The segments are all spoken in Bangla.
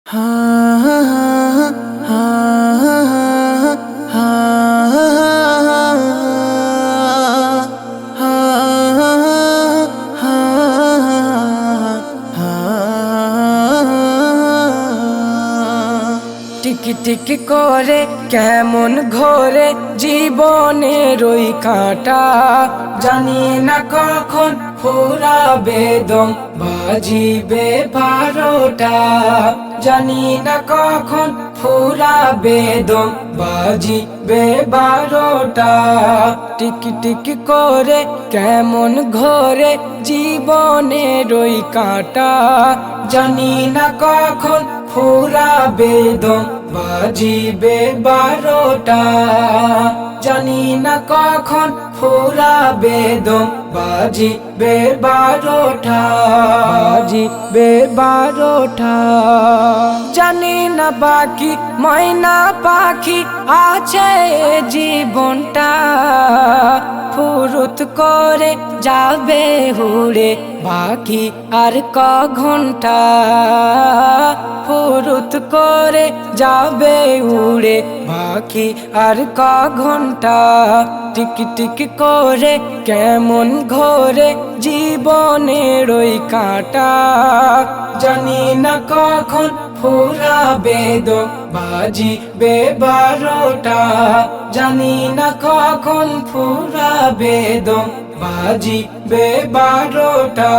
টিকি টিকি করে কেমন ঘোরে জীবনের ওই কাঁটা, জানি না কখন ফুরাবে দম বাজিবে 12টা, জানি না কখন ফুরাবে দম বাজিবে 12টা। টিকি টিকি করে কেমন ঘোরে জীবনের ওই কাঁটা, জানি না কখন ফুরাবে দম বাজিবে 12টা, জানি না কখন ফুরাবে দম বাজিবে 12টা, বাজিবে 12টা। জানি না বাকি ময়না পাখি আছে জীবনটা, ফুরুত করে যাবে উড়ে বাকি আর ক ঘন্টা, ফুরুত করে যাবে উড়ে বাকি আর ক ঘন্টা। টিকি টিকি করে কেমন ঘোরে জীবনের ওই কাঁটা, জানি না কখন ফুরাবে দম বাজিবে 12টা, জানি না কখন ফুরাবে দম বাজিবে 12টা,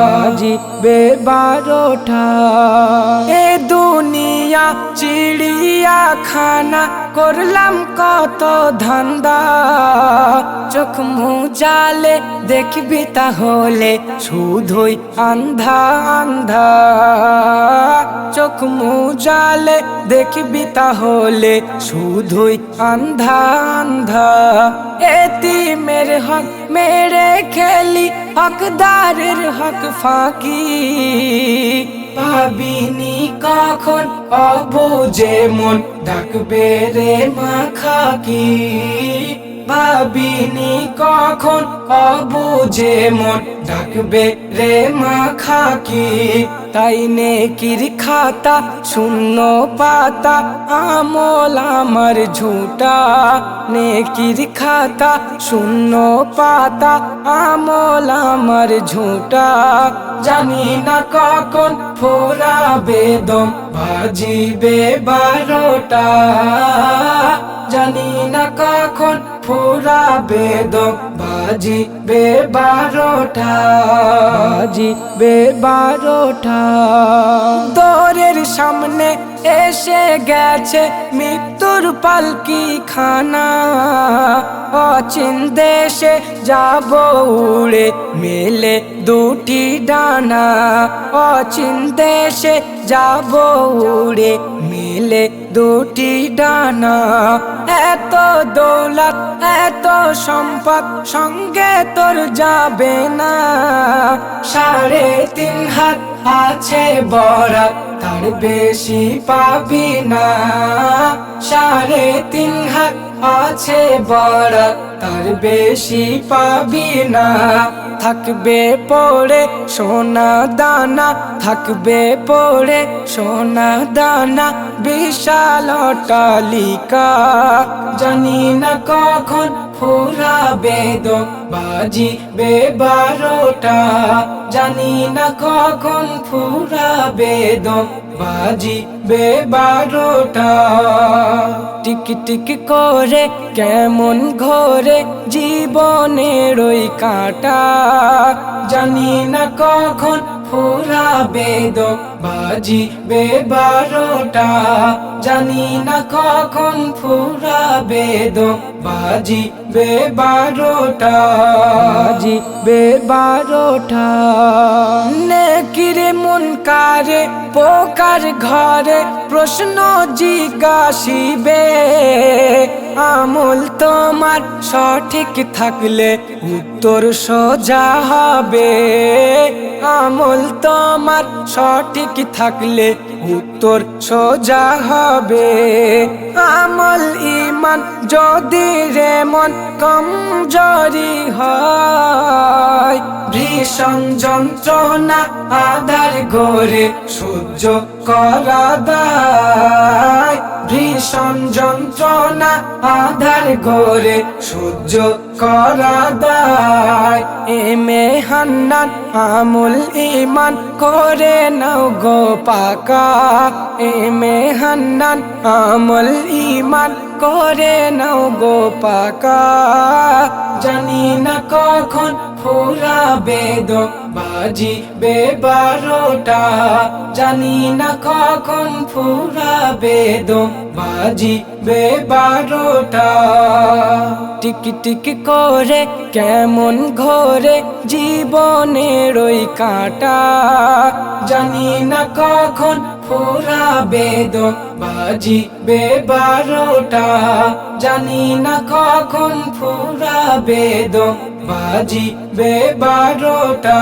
বাজিবে 12টা। এ দুনিয়া চিড়িয়াখানা করলাম কত ধান্দা, চোখ মুজালে দেখবি তাহলে শুধুই আন্ধা আন্ধা, চোখ মুজালে দেখবি তাহলে শুধুই আন্ধা আন্ধা। এতিমের হক মেরে খেলি হকদারের হক ফাঁকি, ভাবিনি কখন অবুঝে মন ডাকবে রে মা খাকি, ভাবিনি কখন অবুঝে মন ডাকবে রে মা খাকি। তাই নেকির খাতা শূন্য পাতা আমল আমার ঝুটা, নেকির খাতা শূন্য পাতা আমল আমার ঝুটা, জানি না কখন ফুরাবে দম বাজিবে 12টা, জানি না কখন ফুরাবে দম বাজিবে 12টা, বাজিবে 12টা। দোরের সামনে এসে গেছে মৃত্যুর পালকি খানা, অচিন দেশে যাব উড়ে মেলে দুটি ডানা, অচিন দেশে যাব উড়ে মেলে দুটি ডানা। এত দৌলত এত সম্পদ সঙ্গে তোর যাবে না, 3.5 হাত আছে বরাত তার বেশি পাবি না, 3.5 হাত আছে বরাত তার বেশি পাবি না। থাকবে পড়ে সোনা দানা, থাকবে পড়ে সোনা দানা বিশাল অট্টালিকা, জানি না কখন ফুরাবে দম বাজিবে 12টা, জানি না কখন ফুরাবে দম বাজিবে 12টা। টিকি টিকি করে কেমন ঘোরে জীবনের ওই কাঁটা, জানি না কখন ফুরাবে দম বাজিবে 12টা, জানি না কখন ফুরাবে দম বাজিবে 12টা, বাজিবে 12টা। নেকির মুনকারে পোকার ঘরে প্রশ্ন জিজ্ঞাসিবে, আমল তোমার সঠিক থাকলে উত্তর সোজা হবে, আমল তোমার সঠিক ঠিক থাকলে উত্তর সোজা হবে। আমল ইমান যদি রে মন কমজোরি হয়, ভীষণ যন্ত্রণা আধার ঘরে সহ্য করা দায়। ভীষণ যন্ত্রণা আধার ঘরে সহ্য করা দায়। হান্নান আমল ইমান করে নাও গো পাকা। হান্নান আমল ইমান করে নাও গো পাকা। জানি না কখন ফুরাবে দো বাজিবে 12টা। জানি না কখন ফুরাবে দো বাজিবে 12টা। টিকি টিকি করে কেমন ঘরে জীবনের ওই কাঁটা। জানি না কখন ফুরাবে দো বাজিবে 12টা। জানি না কখন ফুরাবে দো বাজিবে 12টা।